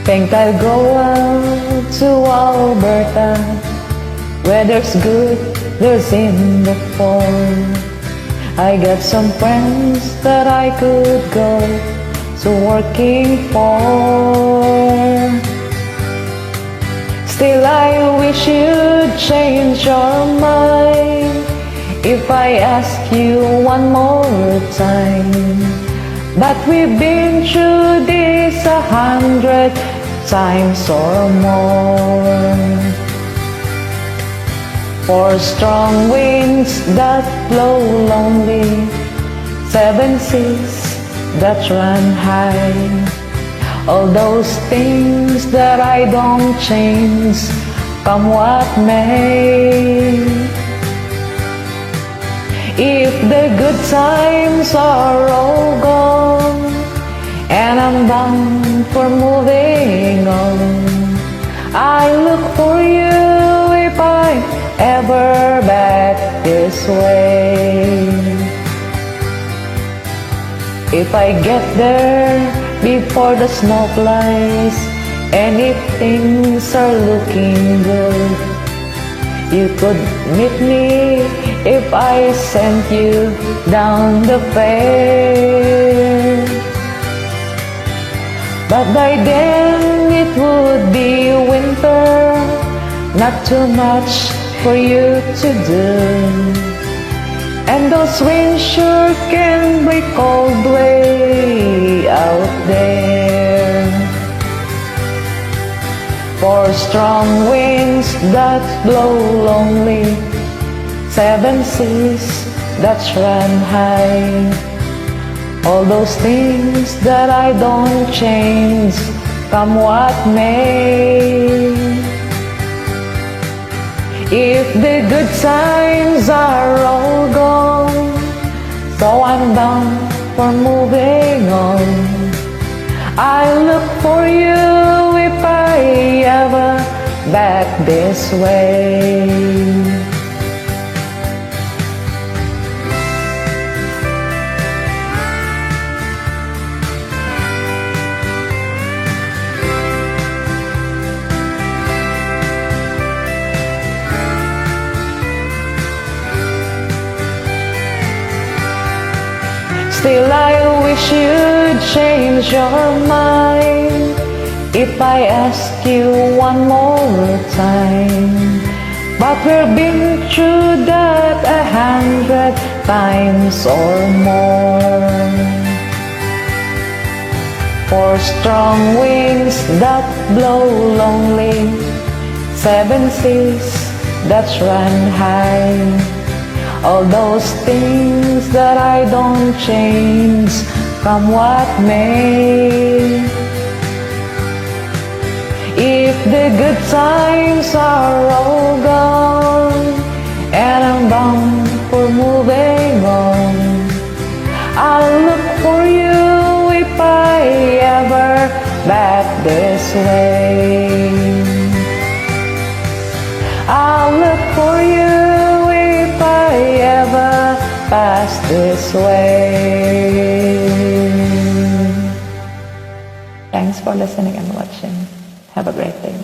Think I'll go out to Alberta, where there's good, there's in the fall. I got some friends that I could go to working for. Still I wish you'd change your mind if I ask you one more time. But we've been through this 100 times or more. For strong winds that blow lonely, 7 seas that run high, all those things that I don't change, come what may. If the good times are all gone and I'm done for moving on, I look for you if I ever back this way. If I get there before the snow flies and if things are looking good, you could meet me if I sent you down the fair. But by then it would be winter, not too much for you to do, and those winds sure can break cold way out there. For strong winds that blow lonely, 7 seas that run high, all those things that I don't change, come what may. If the good times are all gone, so I'm done for moving on, I look for you if I ever back this way. Still I wish you'd change your mind if I ask you one more time. But we've been through that 100 times or more. For strong winds that blow lonely, 7 seas that run high, all those things that I don't change, come what may. If the good times are all gone and I'm bound for moving on, I'll look for you if I ever back this way. I'll look for you if I ever pass this way. Thanks for listening and watching. Have a great day.